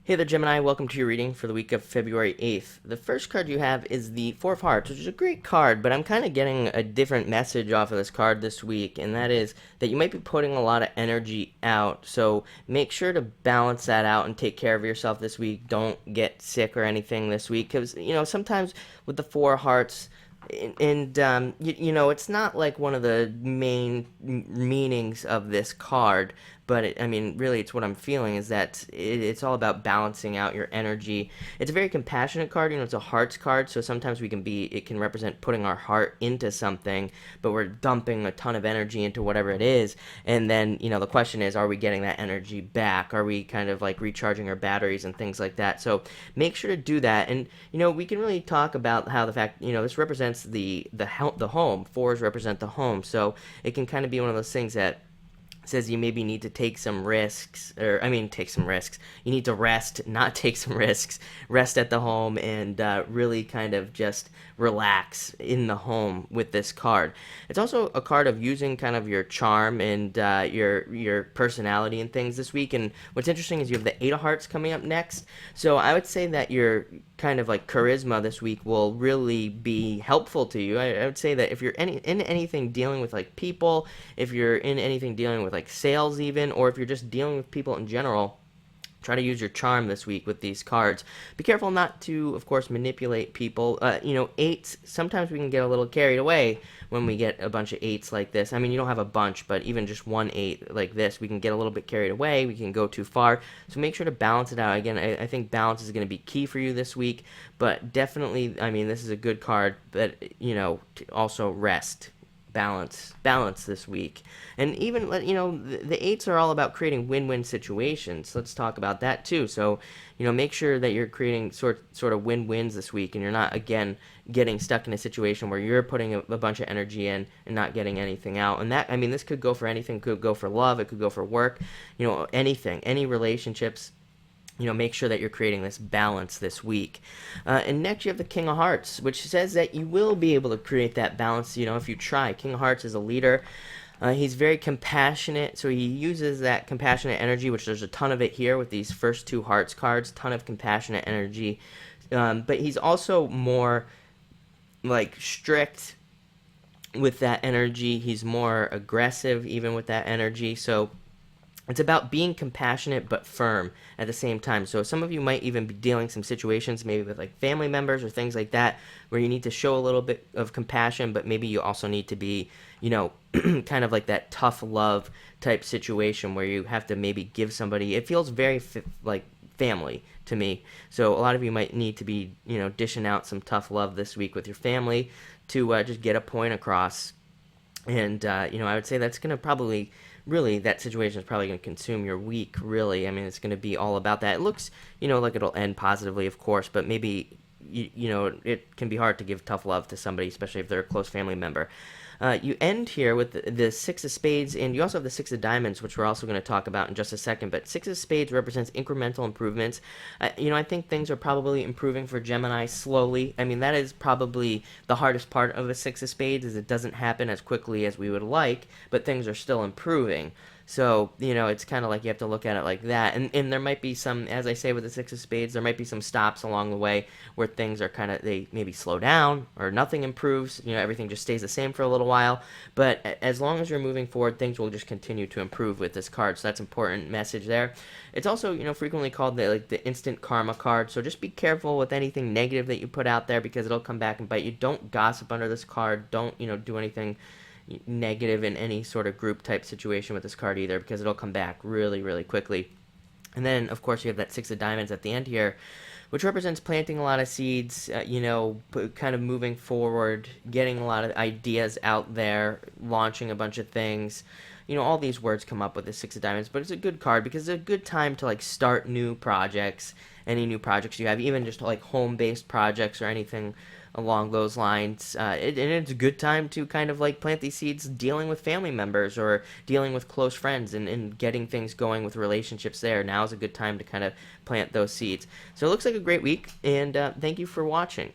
Hey there, Gemini. Welcome to your reading for the week of February 8th. The first card you have is the Four of Hearts, which is a great card, but I'm kind of getting a different message off of this card this week, and that is that you might be putting a lot of energy out. So make sure to balance that out and take care of yourself this week. Don't get sick or anything this week, because, sometimes with the Four of Hearts, it's not like one of the main meanings of this card, but really, it's what I'm feeling is that it's all about balancing out your energy. It's a very compassionate card. It's a hearts card, so sometimes it can represent putting our heart into something, but we're dumping a ton of energy into whatever it is, and then the question is, are we getting that energy back? Are we kind of like recharging our batteries and things like that? So make sure to do that, and we can really talk about how the fact this represents the home. Fours represent the home, so it can kind of be one of those things that says you maybe need to take some risks, take some risks. You need to rest, not take some risks. Rest at the home and really kind of just relax in the home with this card. It's also a card of using kind of your charm and your personality and things this week. And what's interesting is you have the Eight of Hearts coming up next. So I would say that your kind of like charisma this week will really be helpful to you. I would say that if you're in anything dealing with like people, if you're in anything dealing with like sales even, or if you're just dealing with people in general, try to use your charm this week with these cards. Be careful not to, of course, manipulate people. Eights, sometimes we can get a little carried away when we get a bunch of eights like this. You don't have a bunch, but even just one eight like this, we can get a little bit carried away. We can go too far. So make sure to balance it out. Again, I think balance is going to be key for you this week, but definitely, this is a good card, but, to also rest. Balance this week. And even the eights are all about creating win-win situations. Let's talk about that too. So make sure that you're creating sort of win-wins this week, and you're not again getting stuck in a situation where you're putting a bunch of energy in and not getting anything out. And that this could go for anything. It could go for love, it could go for work, anything, any relationships. Make sure that you're creating this balance this week. And next you have the King of Hearts, which says that you will be able to create that balance, if you try. King of Hearts is a leader. He's very compassionate, so he uses that compassionate energy, which there's a ton of it here with these first two Hearts cards, ton of compassionate energy. But he's also more like strict with that energy. He's more aggressive even with that energy. So it's about being compassionate but firm at the same time. So some of you might even be dealing some situations maybe with like family members or things like that where you need to show a little bit of compassion, but maybe you also need to be, kind of like that tough love type situation where you have to maybe give somebody, it feels very like family to me. So a lot of you might need to be, dishing out some tough love this week with your family to just get a point across. And, I would say that's going to probably really, that situation is probably going to consume your week, really. It's going to be all about that. It looks, like it'll end positively, of course, but maybe, it can be hard to give tough love to somebody, especially if they're a close family member. You end here with the Six of Spades, and you also have the Six of Diamonds, which we're also going to talk about in just a second. But Six of Spades represents incremental improvements. I think things are probably improving for Gemini slowly. That is probably the hardest part of a Six of Spades, is it doesn't happen as quickly as we would like, but things are still improving. So, it's kind of like you have to look at it like that. And there might be some, as I say with the Six of Spades, there might be some stops along the way where things are they maybe slow down or nothing improves. Everything just stays the same for a little while. But as long as you're moving forward, things will just continue to improve with this card. So that's an important message there. It's also, frequently called the instant karma card. So just be careful with anything negative that you put out there because it'll come back and bite you. Don't gossip under this card. Don't, do anything negative in any sort of group type situation with this card either, because it'll come back really, really quickly. And then, of course, you have that Six of Diamonds at the end here, which represents planting a lot of seeds, kind of moving forward, getting a lot of ideas out there, launching a bunch of things. All these words come up with the Six of Diamonds, but it's a good card because it's a good time to like start new projects, any new projects you have, even just like home-based projects or anything along those lines. And it's a good time to kind of like plant these seeds dealing with family members or dealing with close friends and getting things going with relationships there. Now is a good time to kind of plant those seeds. So it looks like a great week, and thank you for watching.